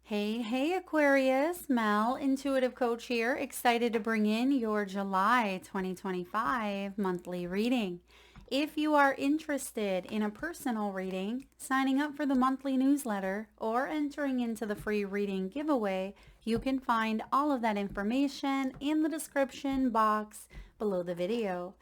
Hey, Aquarius, Mel, intuitive coach here, excited to bring in your July 2025 monthly reading. If you are interested in a personal reading, signing up for the monthly newsletter, or entering into the free reading giveaway, you can find all of that information in the description box below the video.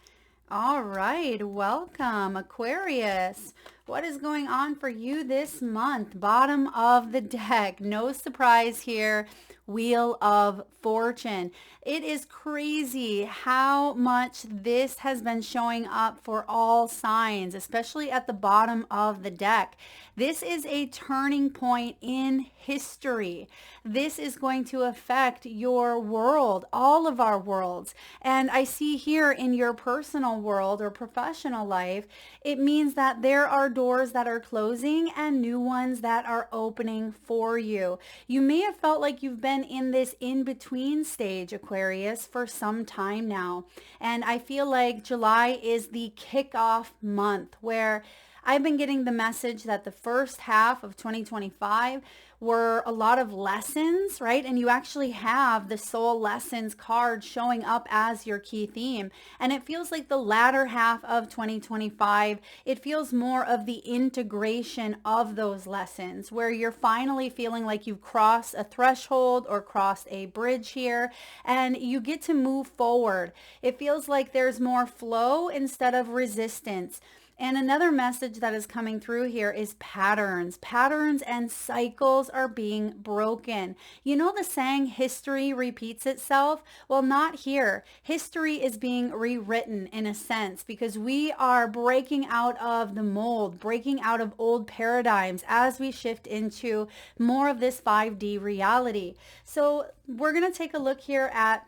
All right, welcome, Aquarius. What is going on for you this month? Bottom of the deck. No surprise here. Wheel of Fortune. It is crazy how much this has been showing up for all signs, especially at the bottom of the deck. This is a turning point in history. This is going to affect your world, all of our worlds. And I see here in your personal world or professional life, it means that there are doors that are closing and new ones that are opening for you. You may have felt like you've been in this in-between stage, Aquarius, for some time now. And I feel like July is the kickoff month where I've been getting the message that the first half of 2025 were a lot of lessons, right? And you actually have the soul lessons card showing up as your key theme. And it feels like the latter half of 2025, it feels more of the integration of those lessons where you're finally feeling like you've crossed a threshold or crossed a bridge here and you get to move forward. It feels like there's more flow instead of resistance. And another message that is coming through here is patterns. Patterns and cycles are being broken. You know the saying, history repeats itself? Well, not here. History is being rewritten in a sense because we are breaking out of the mold, breaking out of old paradigms as we shift into more of this 5D reality. So we're going to take a look here at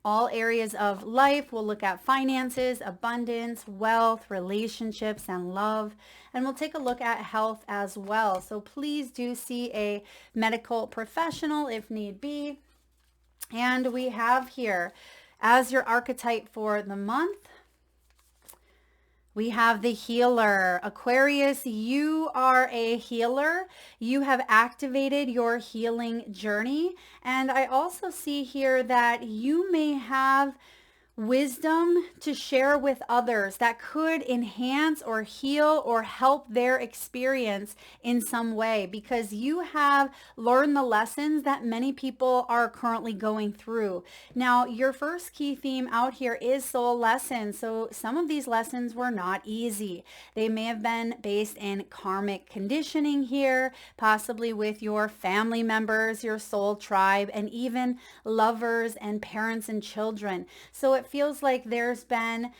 all areas of life. We'll look at finances, abundance, wealth, relationships, and love. And we'll take a look at health as well. So please do see a medical professional if need be. And we have here, as your archetype for the month, we have the healer. Aquarius, you are a healer. You have activated your healing journey. And I also see here that you may have wisdom to share with others that could enhance or heal or help their experience in some way because you have learned the lessons that many people are currently going through. Now, your first key theme out here is soul lessons. So some of these lessons were not easy. They may have been based in karmic conditioning here, possibly with your family members, your soul tribe, and even lovers and parents and children. So it feels like there's been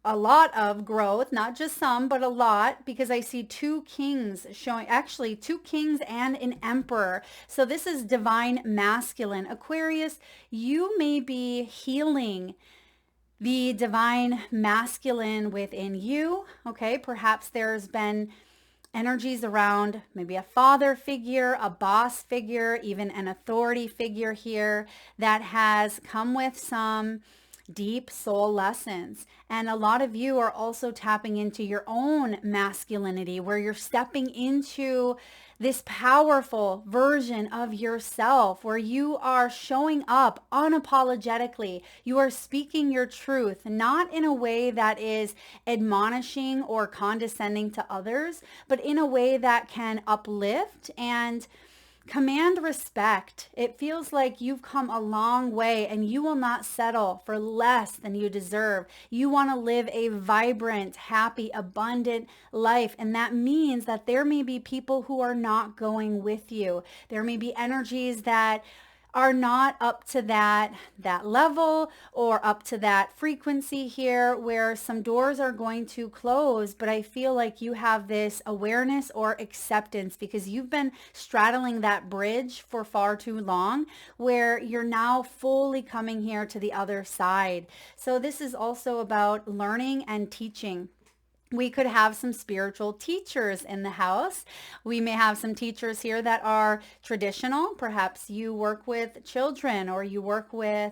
a lot of growth, not just some, but a lot, because I see two kings showing, actually two kings and an emperor. So this is divine masculine. Aquarius, you may be healing the divine masculine within you. Okay, perhaps there's been energies around maybe a father figure, a boss figure, even an authority figure here that has come with some deep soul lessons. And a lot of you are also tapping into your own masculinity where you're stepping into this powerful version of yourself where you are showing up unapologetically. You are speaking your truth, not in a way that is admonishing or condescending to others, but in a way that can uplift and command respect. It feels like you've come a long way and you will not settle for less than you deserve. You want to live a vibrant, happy, abundant life. And that means that there may be people who are not going with you. There may be energies that are not up to that level or up to that frequency here where some doors are going to close. But I feel like you have this awareness or acceptance because you've been straddling that bridge for far too long where you're now fully coming here to the other side. So this is also about learning and teaching. We could have some spiritual teachers in the house. We may have some teachers here that are traditional. Perhaps you work with children or you work with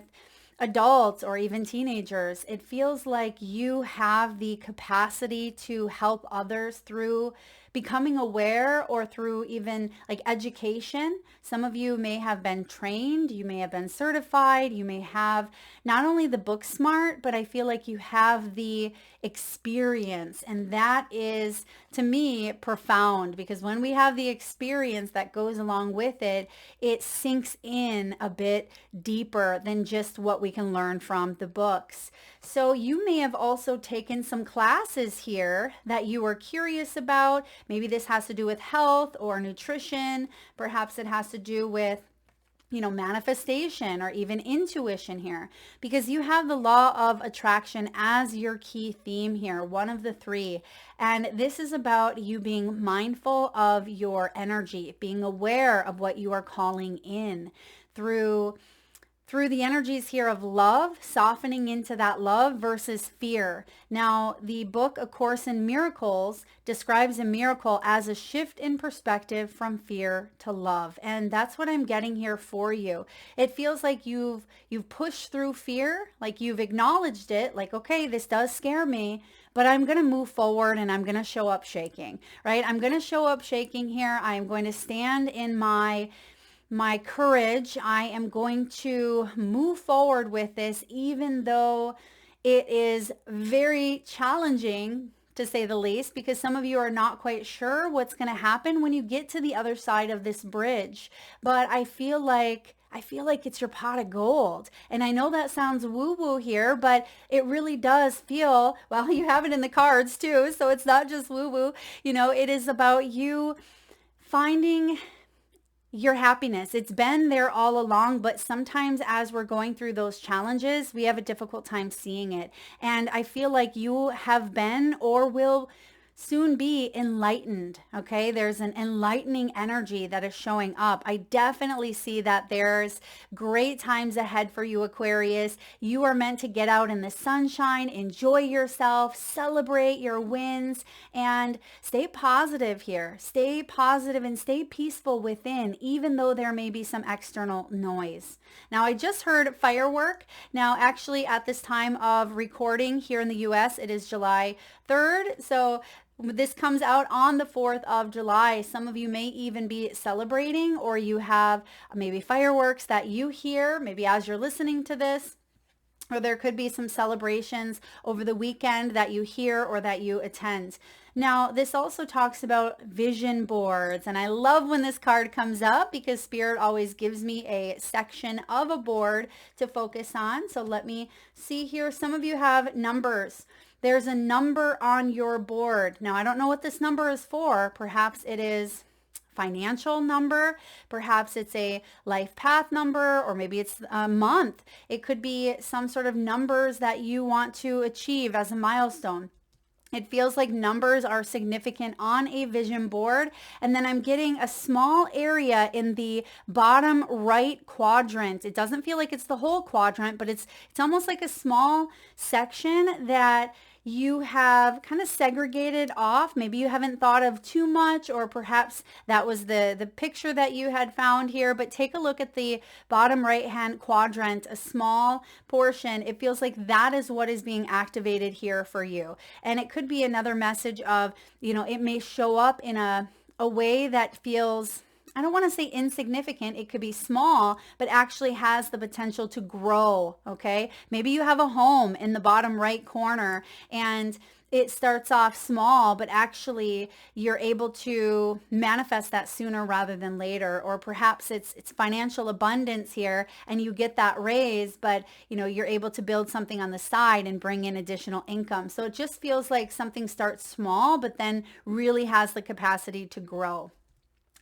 adults or even teenagers. It feels like you have the capacity to help others through becoming aware or through even like education. Some of you may have been trained, you may have been certified, you may have not only the book smart, but I feel like you have the experience. And that is, to me, profound, because when we have the experience that goes along with it, it sinks in a bit deeper than just what we can learn from the books. So you may have also taken some classes here that you were curious about. Maybe this has to do with health or nutrition. Perhaps it has to do with manifestation or even intuition here, because you have the law of attraction as your key theme here, one of the three. And this is about you being mindful of your energy, being aware of what you are calling in through the energies here of love, softening into that love versus fear. Now, the book, A Course in Miracles, describes a miracle as a shift in perspective from fear to love. And that's what I'm getting here for you. It feels like you've pushed through fear, like you've acknowledged it, like, okay, this does scare me, but I'm going to move forward and I'm going to show up shaking, right? I'm going to show up shaking here. I'm going to stand in my courage. I am going to move forward with this, even though it is very challenging, to say the least, because some of you are not quite sure what's going to happen when you get to the other side of this bridge. But I feel like it's your pot of gold. And I know that sounds woo-woo here, but it really does feel, well, you have it in the cards too, so it's not just woo-woo. It is about you finding your happiness. It's been there all along, but sometimes as we're going through those challenges, we have a difficult time seeing it. And I feel like you have been or will soon be enlightened. Okay. There's an enlightening energy that is showing up. I definitely see that there's great times ahead for you, Aquarius. You are meant to get out in the sunshine, enjoy yourself, celebrate your wins, and stay positive here. Stay positive and stay peaceful within, even though there may be some external noise. Now, I just heard firework. Now, actually, at this time of recording here in the US, it is July 3rd. So this comes out on the 4th of July. Some of you may even be celebrating, or you have maybe fireworks that you hear maybe as you're listening to this, or there could be some celebrations over the weekend that you hear or that you attend. Now, this also talks about vision boards, and I love when this card comes up because Spirit always gives me a section of a board to focus on. So let me see here. Some of you have numbers. There's a number on your board. Now, I don't know what this number is for. Perhaps it is financial number. Perhaps it's a life path number, or maybe it's a month. It could be some sort of numbers that you want to achieve as a milestone. It feels like numbers are significant on a vision board. And then I'm getting a small area in the bottom right quadrant. It doesn't feel like it's the whole quadrant, but it's almost like a small section that you have kind of segregated off. Maybe you haven't thought of too much, or perhaps that was the picture that you had found here. But take a look at the bottom right hand quadrant, a small portion. It feels like that is what is being activated here for you. And it could be another message of, it may show up in a way that feels, I don't want to say insignificant. It could be small, but actually has the potential to grow. Okay. Maybe you have a home in the bottom right corner and it starts off small, but actually you're able to manifest that sooner rather than later. Or perhaps it's financial abundance here and you get that raise, but you're able to build something on the side and bring in additional income. So it just feels like something starts small, but then really has the capacity to grow.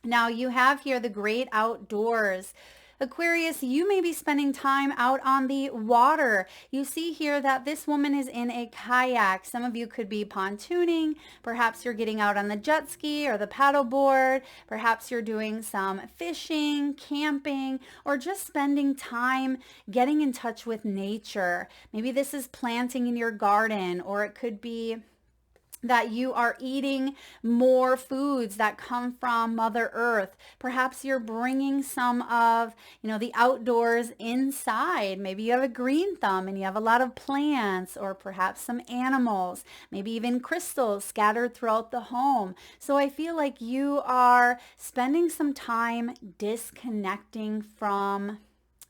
Now you have here the great outdoors. Aquarius, you may be spending time out on the water. You see here that this woman is in a kayak. Some of you could be pontooning. Perhaps you're getting out on the jet ski or the paddle board. Perhaps you're doing some fishing, camping, or just spending time getting in touch with nature. Maybe this is planting in your garden, or it could be that you are eating more foods that come from Mother Earth. Perhaps you're bringing some of, the outdoors inside. Maybe you have a green thumb and you have a lot of plants, or perhaps some animals, maybe even crystals scattered throughout the home. So I feel like you are spending some time disconnecting from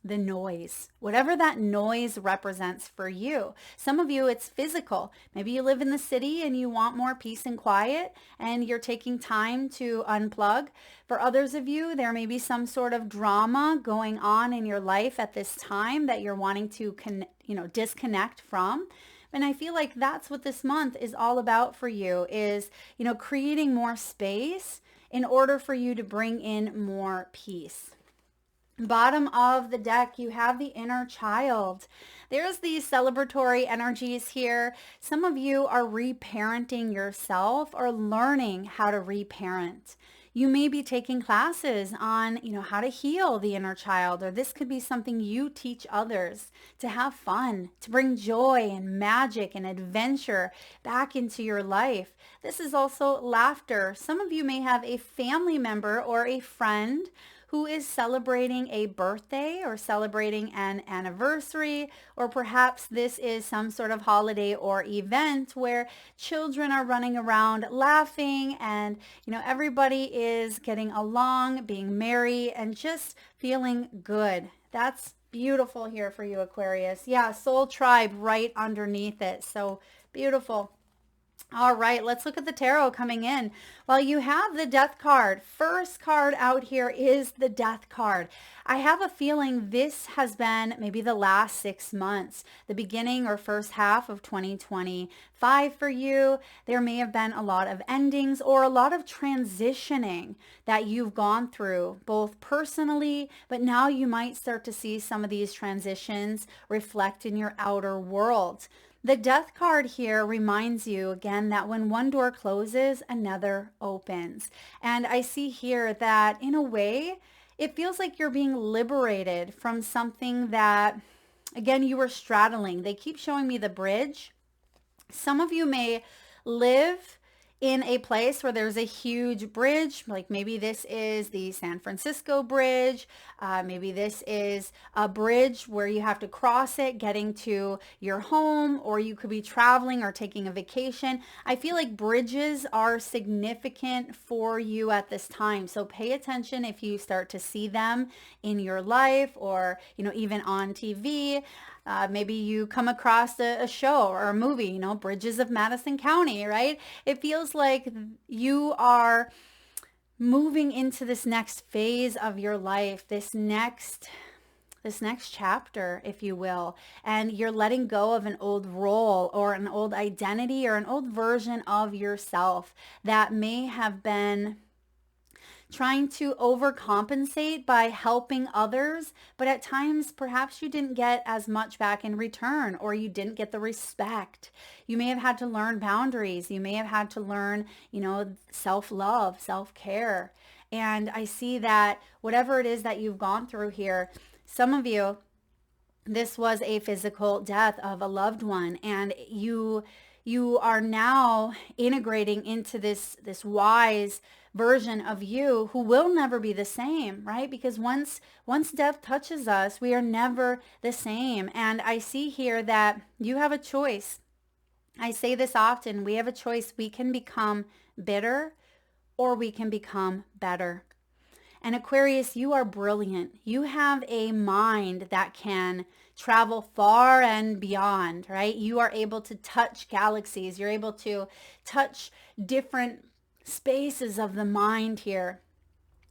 the noise, whatever that noise represents for you. Some of you, it's physical. Maybe you live in the city and you want more peace and quiet and you're taking time to unplug. For others of you, there may be some sort of drama going on in your life at this time that you're wanting to disconnect from. And I feel like that's what this month is all about for you, is, creating more space in order for you to bring in more peace. Bottom of the deck, you have the inner child. There's these celebratory energies here. Some of you are reparenting yourself or learning how to reparent. You may be taking classes on, how to heal the inner child, or this could be something you teach others to have fun, to bring joy and magic and adventure back into your life. This is also laughter. Some of you may have a family member or a friend who is celebrating a birthday or celebrating an anniversary, or perhaps this is some sort of holiday or event where children are running around laughing and, everybody is getting along, being merry, and just feeling good. That's beautiful here for you, Aquarius. Yeah, soul tribe right underneath it. So beautiful. All right, let's look at the tarot coming in. Well, you have the Death card. First card out here is the Death card. I have a feeling this has been maybe the last 6 months, the beginning or first half of 2025 for you. There may have been a lot of endings or a lot of transitioning that you've gone through, both personally, but now you might start to see some of these transitions reflect in your outer world. The Death card here reminds you again that when one door closes, another opens. And I see here that in a way, it feels like you're being liberated from something that, again, you were straddling. They keep showing me the bridge. Some of you may live in a place where there's a huge bridge, like maybe this is the San Francisco Bridge. Maybe this is a bridge where you have to cross it getting to your home, or you could be traveling or taking a vacation. I feel like bridges are significant for you at this time. So pay attention if you start to see them in your life, or, even on TV. Maybe you come across a show or a movie, Bridges of Madison County, right? It feels like you are moving into this next phase of your life, this next chapter, if you will, and you're letting go of an old role or an old identity or an old version of yourself that may have been trying to overcompensate by helping others, but at times perhaps you didn't get as much back in return, or you didn't get the respect. You may have had to learn boundaries. You may have had to learn, self-love, self-care. And I see that whatever it is that you've gone through here, some of you, this was a physical death of a loved one, and you are now integrating into this wise version of you who will never be the same, right? Because once death touches us, we are never the same. And I see here that you have a choice. I say this often, we have a choice. We can become bitter or we can become better. And Aquarius, you are brilliant. You have a mind that can travel far and beyond, right? You are able to touch galaxies. You're able to touch different spaces of the mind here.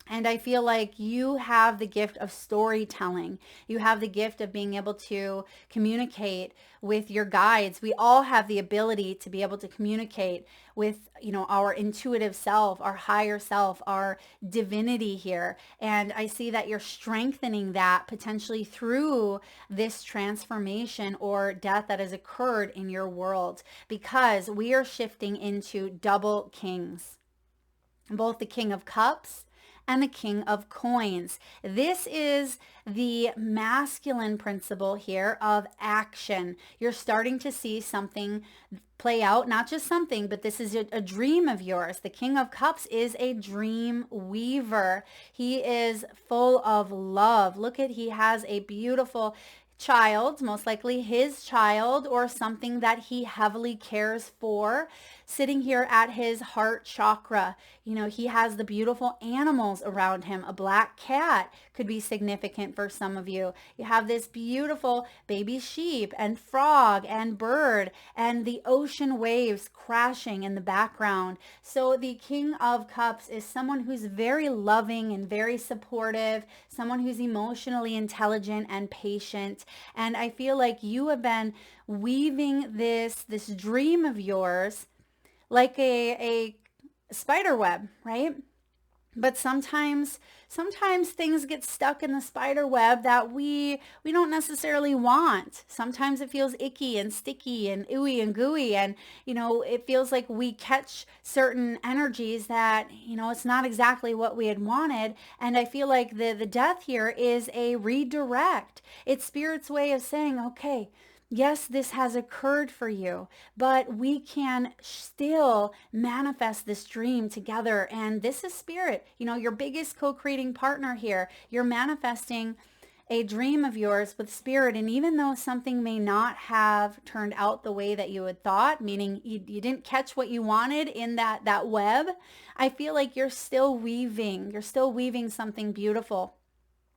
And I feel like you have the gift of storytelling. You have the gift of being able to communicate with your guides. We all have the ability to be able to communicate with, our intuitive self, our higher self, our divinity here. And I see that you're strengthening that potentially through this transformation or death that has occurred in your world, because we are shifting into double kings, both the King of Cups and the King of Coins. This is the masculine principle here of action. You're starting to see something play out, not just something, but this is a dream of yours. The King of Cups is a dream weaver. He is full of love. Look at, he has a beautiful child, most likely his child or something that he heavily cares for, sitting here at his heart chakra. You know, he has the beautiful animals around him. A black cat could be significant for some of you. You have this beautiful baby sheep and frog and bird and the ocean waves crashing in the background. So the King of Cups is someone who's very loving and very supportive, someone who's emotionally intelligent and patient. And I feel like you have been weaving this dream of yours like a spider web, right? But sometimes things get stuck in the spider web that we don't necessarily want. Sometimes it feels icky and sticky and ooey and gooey, and you know, it feels like we catch certain energies that, you know, it's not exactly what we had wanted. And I feel like the death here is a redirect. It's Spirit's way of saying, okay, yes, this has occurred for you, but we can still manifest this dream together. And this is Spirit, you know, your biggest co-creating partner here. You're manifesting a dream of yours with Spirit. And even though something may not have turned out the way that you had thought, meaning you didn't catch what you wanted in that web, I feel like you're still weaving something beautiful.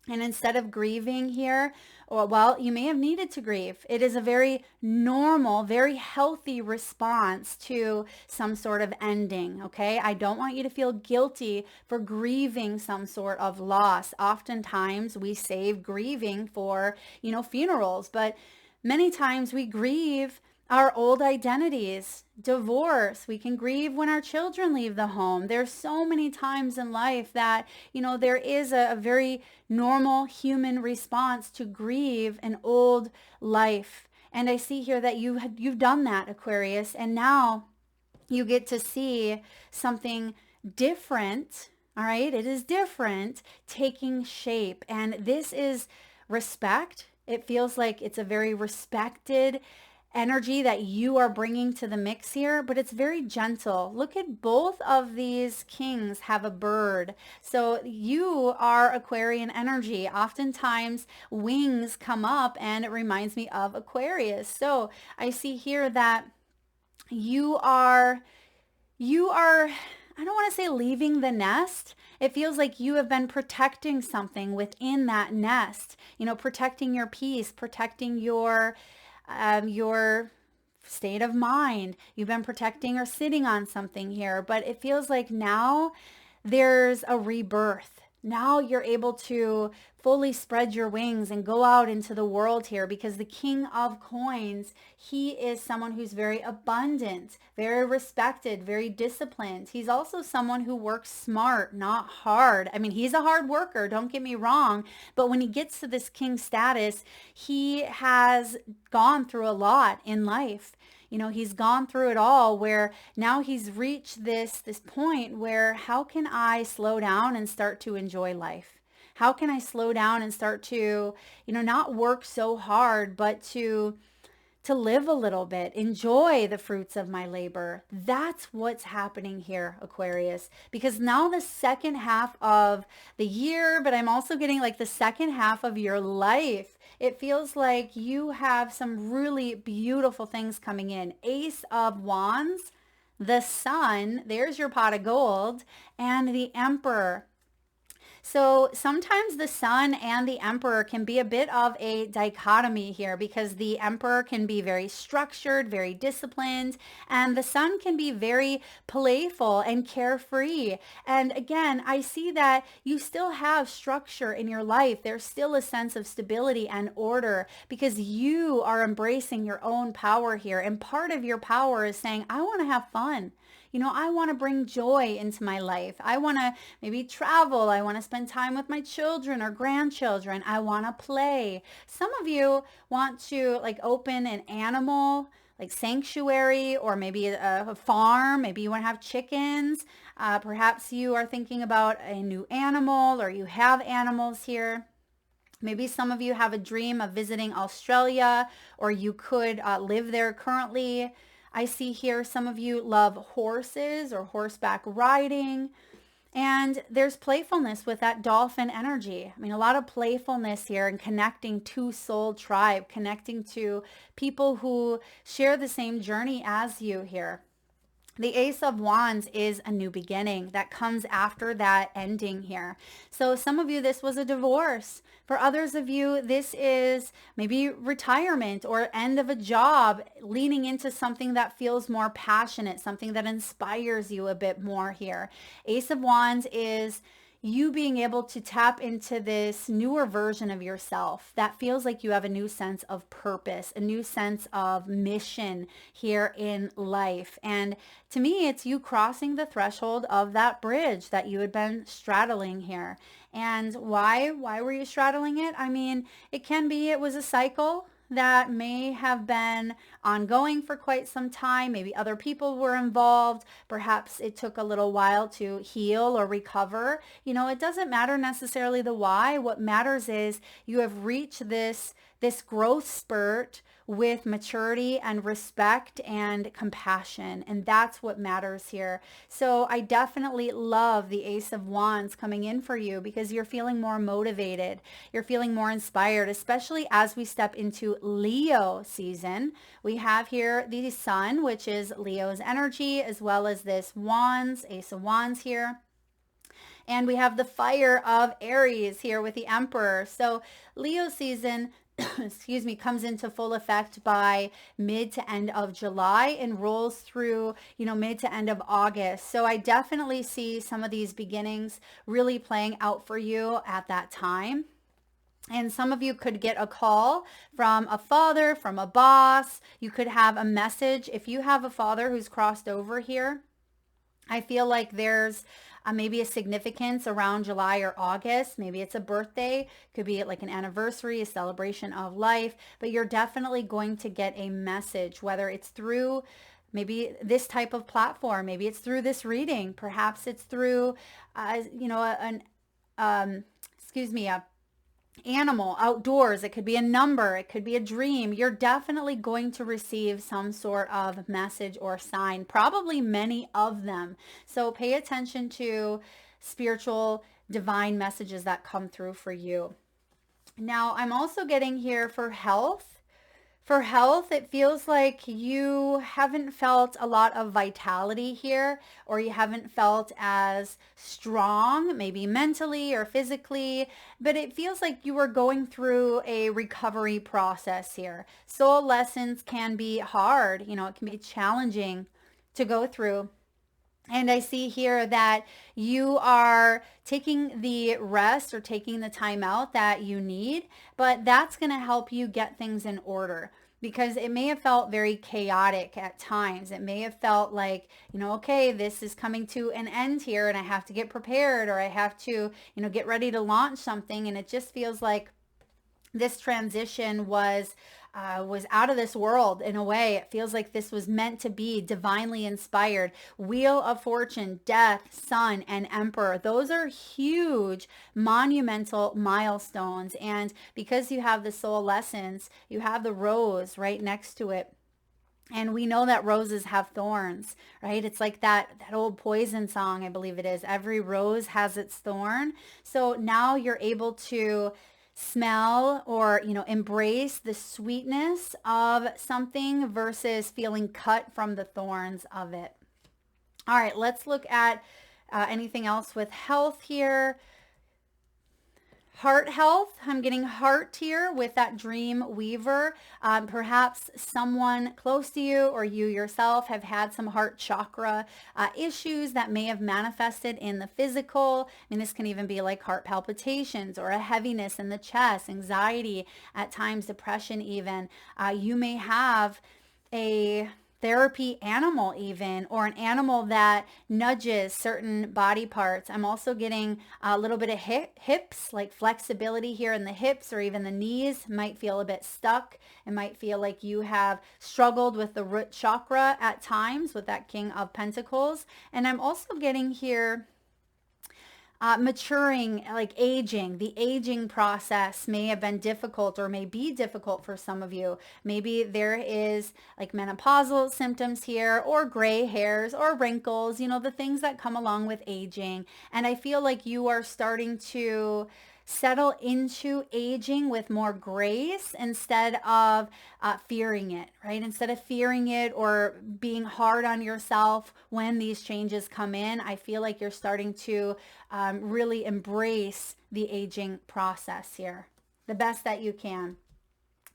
And instead of grieving here, or well, you may have needed to grieve. It is a very normal, very healthy response to some sort of ending, okay? I don't want you to feel guilty for grieving some sort of loss. Oftentimes we save grieving for, you know, funerals, but many times we grieve our old identities, divorce. We can grieve when our children leave the home. There's so many times in life that, you know, there is a very normal human response to grieve an old life. And I see here that you've done that, Aquarius, and now you get to see something different. All right, it is different taking shape, and this is respect. It feels like it's a very respected energy that you are bringing to the mix here, but it's very gentle. Look at both of these kings have a bird. So you are Aquarian energy. Oftentimes wings come up and it reminds me of Aquarius. So I see here that you are, I don't want to say leaving the nest. It feels like you have been protecting something within that nest, you know, protecting your peace, protecting your state of mind. You've been protecting or sitting on something here, but it feels like now there's a rebirth. Now you're able to fully spread your wings and go out into the world here, because the King of Coins, he is someone who's very abundant, very respected, very disciplined. He's also someone who works smart, not hard. I mean, he's a hard worker, don't get me wrong, but when he gets to this king status, he has gone through a lot in life. You know, he's gone through it all, where now he's reached this point where, how can I slow down and start to enjoy life? How can I slow down and start to, you know, not work so hard, but to live a little bit, enjoy the fruits of my labor? That's what's happening here, Aquarius, because now the second half of the year, but I'm also getting like the second half of your life, it feels like you have some really beautiful things coming in. Ace of Wands, the Sun, there's your pot of gold, and the Emperor. So sometimes the Sun and the Emperor can be a bit of a dichotomy here, because the Emperor can be very structured, very disciplined, and the Sun can be very playful and carefree. And again, I see that you still have structure in your life. There's still a sense of stability and order, because you are embracing your own power here. And part of your power is saying, I want to have fun. You know, I want to bring joy into my life. I want to maybe travel. I want to spend time with my children or grandchildren. I want to play. Some of you want to like open an animal like sanctuary, or maybe a farm. Maybe you want to have chickens. Perhaps you are thinking about a new animal, or you have animals here. Maybe some of you have a dream of visiting Australia, or you could live there currently. I see here some of you love horses or horseback riding. And there's playfulness with that dolphin energy. I mean, a lot of playfulness here and connecting to soul tribe, connecting to people who share the same journey as you here. The Ace of Wands is a new beginning that comes after that ending here. So some of you, this was a divorce. For others of you, this is maybe retirement or end of a job, leaning into something that feels more passionate, something that inspires you a bit more here. Ace of Wands is you being able to tap into this newer version of yourself that feels like you have a new sense of purpose, a new sense of mission here in life. And to me, it's you crossing the threshold of that bridge that you had been straddling here. And why were you straddling it? I mean, it can be it was a cycle that may have been ongoing for quite some time. Maybe other people were involved. Perhaps it took a little while to heal or recover. You know, it doesn't matter necessarily the why. What matters is you have reached this growth spurt with maturity and respect and compassion. And that's what matters here. So I definitely love the Ace of Wands coming in for you because you're feeling more motivated. You're feeling more inspired, especially as we step into Leo season. We have here the Sun, which is Leo's energy, as well as this Wands, Ace of Wands here. And we have the fire of Aries here with the Emperor. So Leo season excuse me, comes into full effect by mid to end of July and rolls through, mid to end of August. So I definitely see some of these beginnings really playing out for you at that time. And some of you could get a call from a father, from a boss. You could have a message. If you have a father who's crossed over here, I feel like there's maybe a significance around July or August. Maybe it's a birthday, could be like an anniversary, a celebration of life, but you're definitely going to get a message, whether it's through maybe this type of platform, maybe it's through this reading, perhaps it's through, a animal outdoors. It could be a number, it could be a dream. You're definitely going to receive some sort of message or sign, probably many of them. So pay attention to spiritual divine messages that come through for you. Now, I'm also getting here for health. For health, it feels like you haven't felt a lot of vitality here, or you haven't felt as strong, maybe mentally or physically, but it feels like you were going through a recovery process here. Soul lessons can be hard, it can be challenging to go through. And I see here that you are taking the rest or taking the time out that you need, but that's going to help you get things in order because it may have felt very chaotic at times. It may have felt like, okay, this is coming to an end here and I have to get prepared or I have to, get ready to launch something. And it just feels like this transition was out of this world in a way. It feels like this was meant to be divinely inspired. Wheel of Fortune, Death, Sun, and Emperor. Those are huge, monumental milestones. And because you have the soul lessons, you have the rose right next to it. And we know that roses have thorns, right? It's like that old Poison song, I believe it is. Every rose has its thorn. So now you're able to smell or, embrace the sweetness of something versus feeling cut from the thorns of it. All right, let's look at anything else with health here. Heart health, I'm getting heart here with that dream weaver. Perhaps someone close to you or you yourself have had some heart chakra issues that may have manifested in the physical. I mean, this can even be like heart palpitations or a heaviness in the chest, anxiety, at times depression even. You may have a therapy animal even, or an animal that nudges certain body parts. I'm also getting a little bit of hips, like flexibility here in the hips, or even the knees might feel a bit stuck. It might feel like you have struggled with the root chakra at times with that King of Pentacles. And I'm also getting here maturing, like aging. The aging process may have been difficult or may be difficult for some of you. Maybe there is like menopausal symptoms here, or gray hairs, or wrinkles, you know, the things that come along with aging. And I feel like you are starting to settle into aging with more grace instead of fearing it, right? Instead of fearing it or being hard on yourself when these changes come in, I feel like you're starting to really embrace the aging process here the best that you can.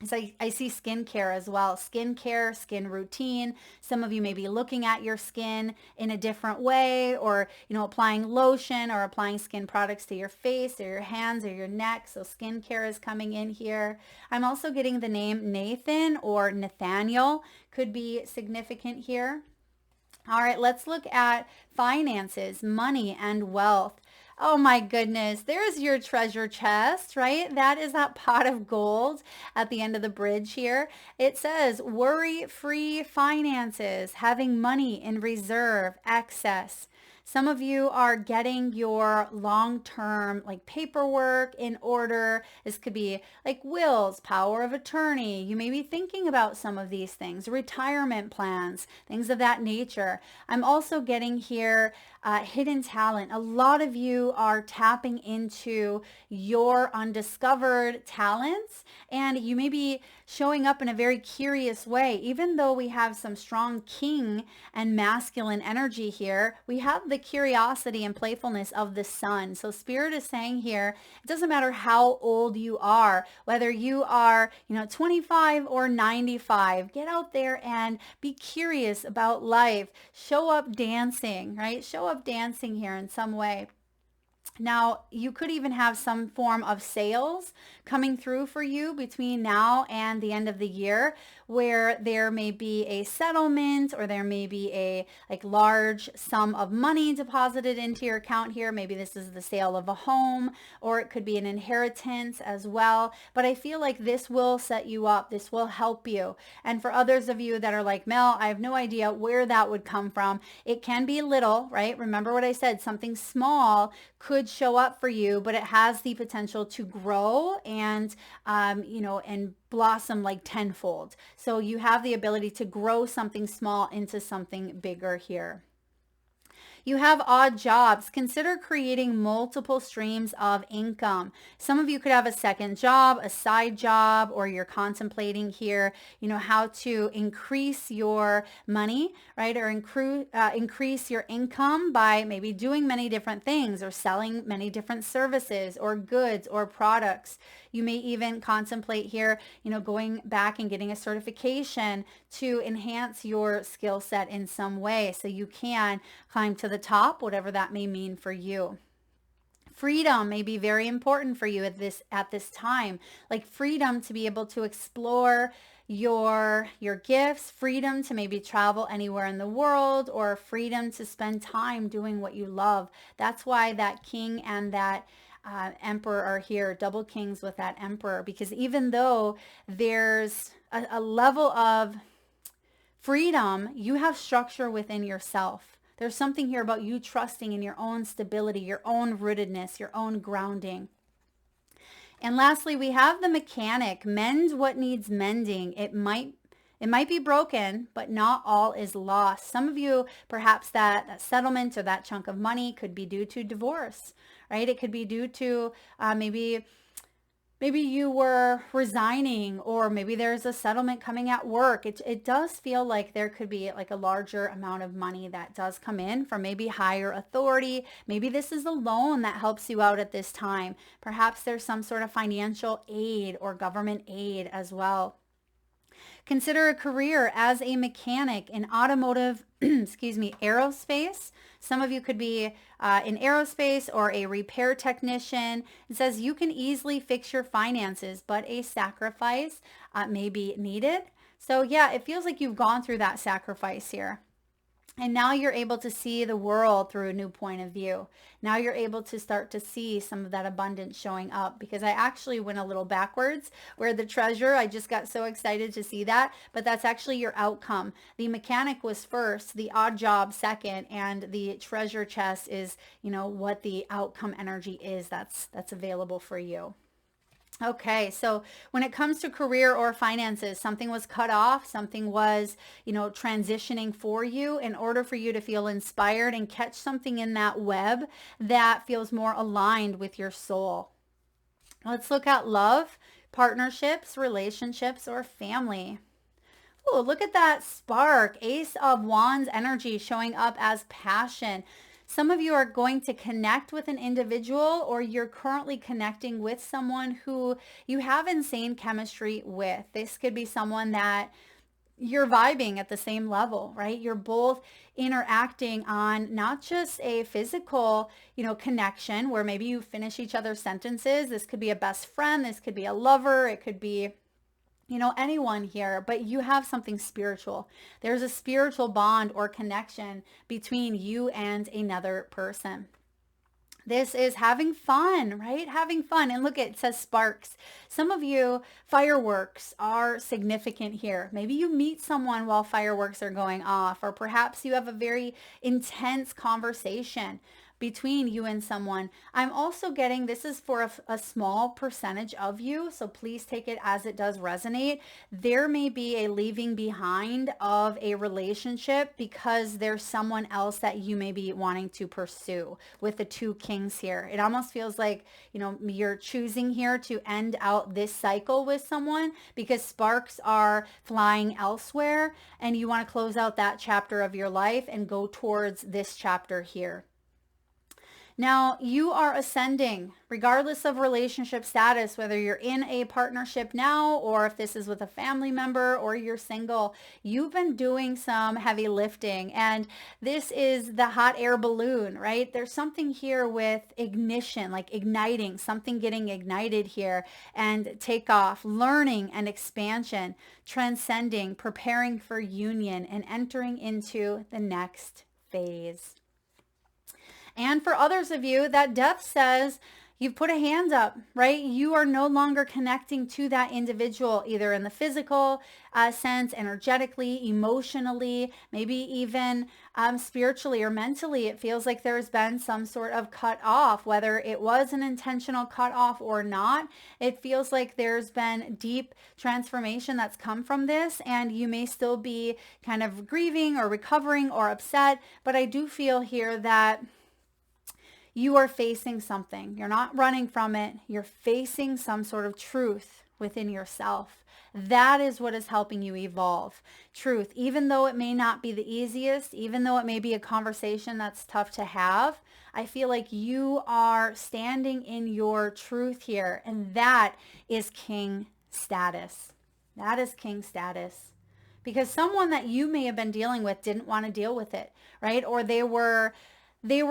So I see skincare as well. Skincare, skin routine. Some of you may be looking at your skin in a different way, or, you know, applying lotion or applying skin products to your face or your hands or your neck. So skincare is coming in here. I'm also getting the name Nathan or Nathaniel could be significant here. All right, let's look at finances, money, and wealth. Oh my goodness, there's your treasure chest, right? That is that pot of gold at the end of the bridge here. It says worry-free finances, having money in reserve, excess. Some of you are getting your long-term like paperwork in order. This could be like wills, power of attorney. You may be thinking about some of these things, retirement plans, things of that nature. I'm also getting here hidden talent. A lot of you are tapping into your undiscovered talents, and you may be showing up in a very curious way. Even though we have some strong king and masculine energy here, we have the curiosity and playfulness of the sun. So Spirit is saying here, it doesn't matter how old you are, whether you are, 25 or 95, get out there and be curious about life. Show up dancing, right? Show up dancing here in some way. Now, you could even have some form of sales coming through for you between now and the end of the year, where there may be a settlement, or there may be a large sum of money deposited into your account here. Maybe this is the sale of a home, or it could be an inheritance as well. But I feel like this will set you up. This will help you. And for others of you that are like, Mel, I have no idea where that would come from. It can be little, right? Remember what I said, something small could show up for you, but it has the potential to grow and, and blossom like tenfold. So you have the ability to grow something small into something bigger here. You have odd jobs. Consider creating multiple streams of income. Some of you could have a second job, a side job, or you're contemplating here, how to increase your money, right? Or increase your income by maybe doing many different things, or selling many different services or goods or products. You may even contemplate here, going back and getting a certification to enhance your skill set in some way so you can climb to the top, whatever that may mean for you. Freedom may be very important for you at this time, like freedom to be able to explore your gifts, freedom to maybe travel anywhere in the world, or freedom to spend time doing what you love. That's why that king and that emperor are here, double kings with that emperor, because even though there's a level of freedom, you have structure within yourself. There's something here about you trusting in your own stability, your own rootedness, your own grounding. And lastly, we have the mechanic. Mend what needs mending. It might be broken, but not all is lost. Some of you, perhaps that settlement or that chunk of money could be due to divorce, right? It could be due to maybe you were resigning, or maybe there's a settlement coming at work. It does feel like there could be like a larger amount of money that does come in from maybe higher authority. Maybe this is a loan that helps you out at this time. Perhaps there's some sort of financial aid or government aid as well. Consider a career as a mechanic in automotive, aerospace. Some of you could be in aerospace or a repair technician. It says you can easily fix your finances, but a sacrifice may be needed. So yeah, it feels like you've gone through that sacrifice here. And now you're able to see the world through a new point of view. Now you're able to start to see some of that abundance showing up, because I actually went a little backwards where the treasure, I just got so excited to see that, but that's actually your outcome. The mechanic was first, the odd job second, and the treasure chest is, you know, what the outcome energy is that's available for you. Okay, so when it comes to career or finances, something was cut off, something was, you know, transitioning for you in order for you to feel inspired and catch something in that web that feels more aligned with your soul. Let's look at love, partnerships, relationships, or family. Oh, look at that spark. Ace of Wands energy showing up as passion. Some of you are going to connect with an individual, or you're currently connecting with someone who you have insane chemistry with. This could be someone that you're vibing at the same level, right? You're both interacting on not just a physical, you know, connection where maybe you finish each other's sentences. This could be a best friend. This could be a lover. It could be, you know, anyone here, but you have something spiritual. There's a spiritual bond or connection between you and another person. This is having fun, right? Having fun. And look, it says sparks. Some of you, fireworks are significant here. Maybe you meet someone while fireworks are going off, or perhaps you have a very intense conversation between you and someone. I'm also getting, this is for a small percentage of you, so please take it as it does resonate. There may be a leaving behind of a relationship because there's someone else that you may be wanting to pursue with the two kings here. It almost feels like, you know, you're choosing here to end out this cycle with someone because sparks are flying elsewhere, and you want to close out that chapter of your life and go towards this chapter here. Now, you are ascending regardless of relationship status, whether you're in a partnership now, or if this is with a family member, or you're single. You've been doing some heavy lifting, and this is the hot air balloon, right? There's something here with ignition, like igniting, something getting ignited here, and takeoff, learning and expansion, transcending, preparing for union, and entering into the next phase. And for others of you, that death says you've put a hand up, right? You are no longer connecting to that individual, either in the physical sense, energetically, emotionally, maybe even spiritually or mentally. It feels like there's been some sort of cut off, whether it was an intentional cut off or not. It feels like there's been deep transformation that's come from this, and you may still be kind of grieving or recovering or upset. But I do feel here that you are facing something. You're not running from it. You're facing some sort of truth within yourself. That is what is helping you evolve. Truth, even though it may not be the easiest, even though it may be a conversation that's tough to have, I feel like you are standing in your truth here, and that is king status. That is king status. Because someone that you may have been dealing with didn't want to deal with it, right? Or they were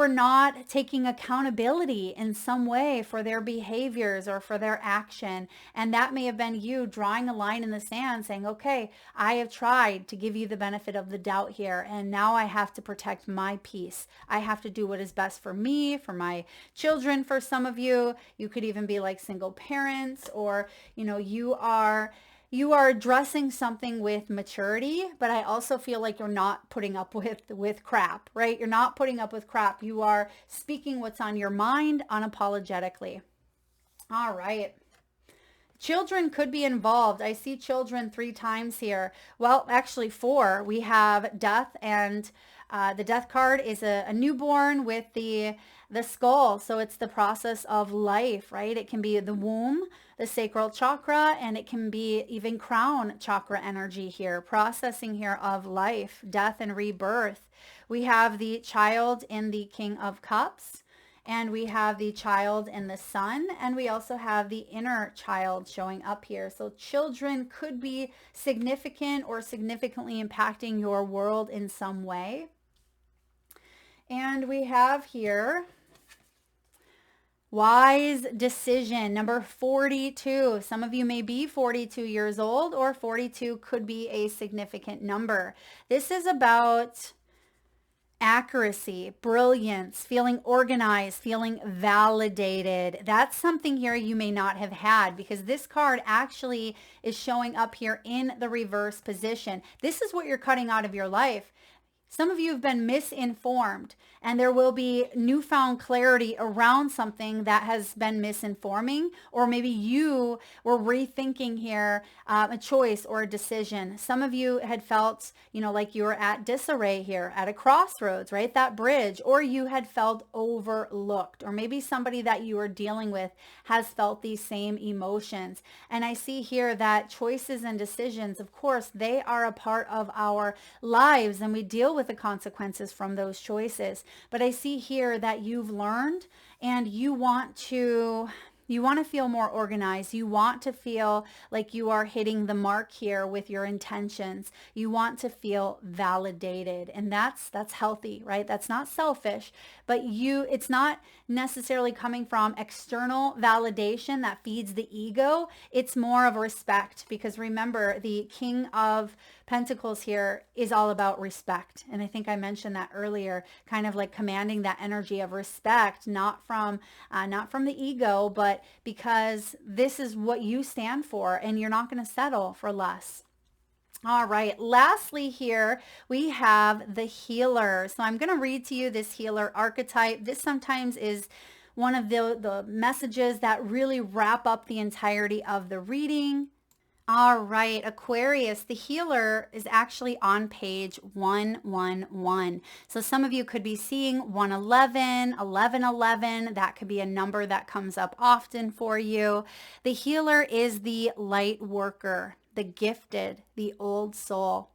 not taking accountability in some way for their behaviors or for their action. And that may have been you drawing a line in the sand saying, okay, I have tried to give you the benefit of the doubt here, and now I have to protect my peace. I have to do what is best for me, for my children. For some of you, you could even be like single parents, or, you know, you are addressing something with maturity, but I also feel like you're not putting up with crap, right? You're not putting up with crap. You are speaking what's on your mind unapologetically. All right. Children could be involved. I see children 3 times here. Well, actually 4. We have death, and the death card is a newborn with the skull. So it's the process of life, right? It can be the womb, the sacral chakra, and it can be even crown chakra energy here, processing here of life, death, and rebirth. We have the child in the King of Cups, and we have the child in the sun, and we also have the inner child showing up here. So children could be significant or significantly impacting your world in some way. And we have here Wise decision. Number 42. Some of you may be 42 years old, or 42 could be a significant number. This is about accuracy, brilliance, feeling organized, feeling validated. That's something here you may not have had, because this card actually is showing up here in the reverse position. This is what you're cutting out of your life. Some of you have been misinformed, and there will be newfound clarity around something that has been misinforming, or maybe you were rethinking here a choice or a decision. Some of you had felt, like you were at disarray here, at a crossroads, right? That bridge, or you had felt overlooked, or maybe somebody that you are dealing with has felt these same emotions. And I see here that choices and decisions, of course, they are a part of our lives, and we deal with the consequences from those choices. But I see here that you've learned, and you want to feel more organized. You want to feel like you are hitting the mark here with your intentions. You want to feel validated, and that's healthy, right? That's not selfish, but it's not necessarily coming from external validation that feeds the ego. It's more of respect, because remember, the King of Pentacles here is all about respect. And I think I mentioned that earlier, kind of like commanding that energy of respect, not from the ego, but because this is what you stand for, and you're not going to settle for less. All right. Lastly here, we have the healer. So I'm going to read to you this healer archetype. This sometimes is one of the messages that really wrap up the entirety of the reading. All right, Aquarius, the healer is actually on page 111. So some of you could be seeing 111, 1111. That could be a number that comes up often for you. The healer is the light worker, the gifted, the old soul.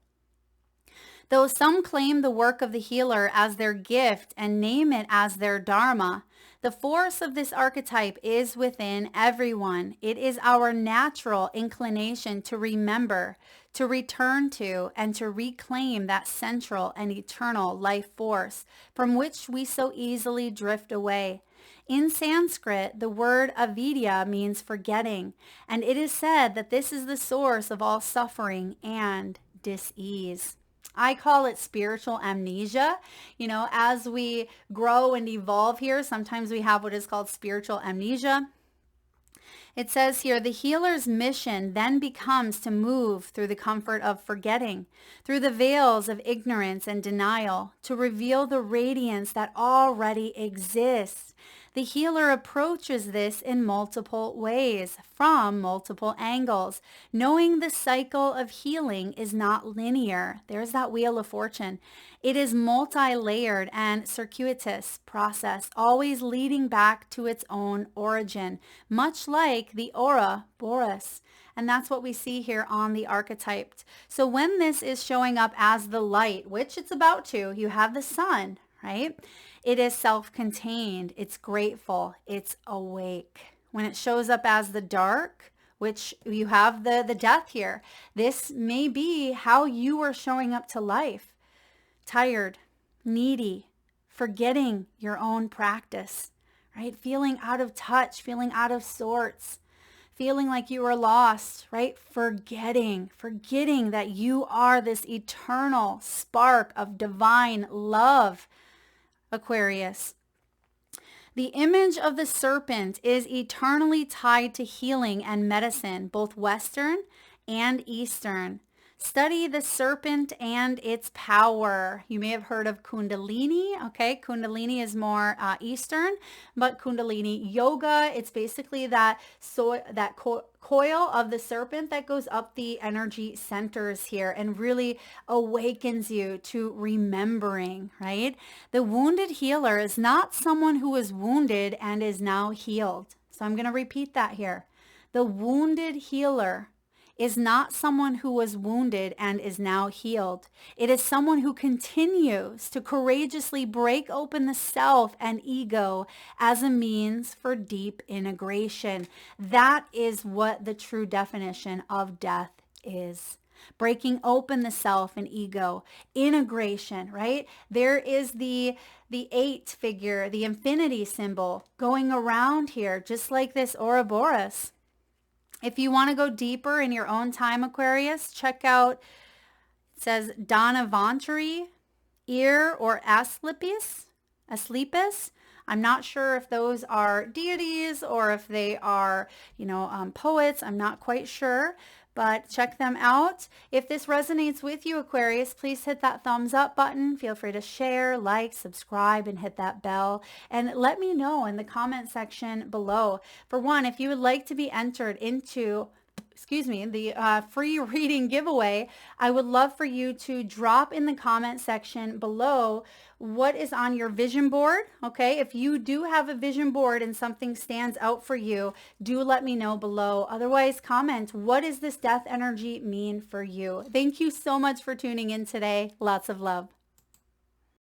Though some claim the work of the healer as their gift and name it as their dharma, the force of this archetype is within everyone. It is our natural inclination to remember, to return to, and to reclaim that central and eternal life force from which we so easily drift away. In Sanskrit, the word avidya means forgetting, and it is said that this is the source of all suffering and dis-ease. I call it spiritual amnesia. As we grow and evolve here, sometimes we have what is called spiritual amnesia. It says here, the healer's mission then becomes to move through the comfort of forgetting, through the veils of ignorance and denial, to reveal the radiance that already exists. The healer approaches this in multiple ways, from multiple angles. Knowing the cycle of healing is not linear. There's that wheel of fortune. It is multi-layered and circuitous process, always leading back to its own origin, much like the aura boreas. And that's what we see here on the archetype. So when this is showing up as the light, which it's about to, you have the sun, right? It is self-contained, it's grateful, it's awake. When it shows up as the dark, which you have the death here, this may be how you are showing up to life. Tired, needy, forgetting your own practice, right? Feeling out of touch, feeling out of sorts, feeling like you are lost, right? Forgetting that you are this eternal spark of divine love, Aquarius. The image of the serpent is eternally tied to healing and medicine, both Western and Eastern. Study the serpent and its power. You may have heard of Kundalini. Okay, Kundalini is more Eastern, but Kundalini yoga, it's basically that coil of the serpent that goes up the energy centers here and really awakens you to remembering, right? The wounded healer is not someone who was wounded and is now healed. So I'm going to repeat that here. The wounded healer is not someone who was wounded and is now healed. It is someone who continues to courageously break open the self and ego as a means for deep integration. That is what the true definition of death is. breaking open the self and ego, integration, right? There is the 8 figure, the infinity symbol going around here, just like this Ouroboros. If you want to go deeper in your own time, Aquarius, check out, it says Donna Vantari, Ear, or Asclepius. I'm not sure if those are deities or if they are, poets. I'm not quite sure, but check them out. If this resonates with you, Aquarius, please hit that thumbs up button. Feel free to share, like, subscribe, and hit that bell. And let me know in the comment section below. For one, if you would like to be entered into the free reading giveaway, I would love for you to drop in the comment section below what is on your vision board. Okay, if you do have a vision board and something stands out for you, do let me know below. Otherwise, comment, what does this death energy mean for you? Thank you so much for tuning in today. Lots of love.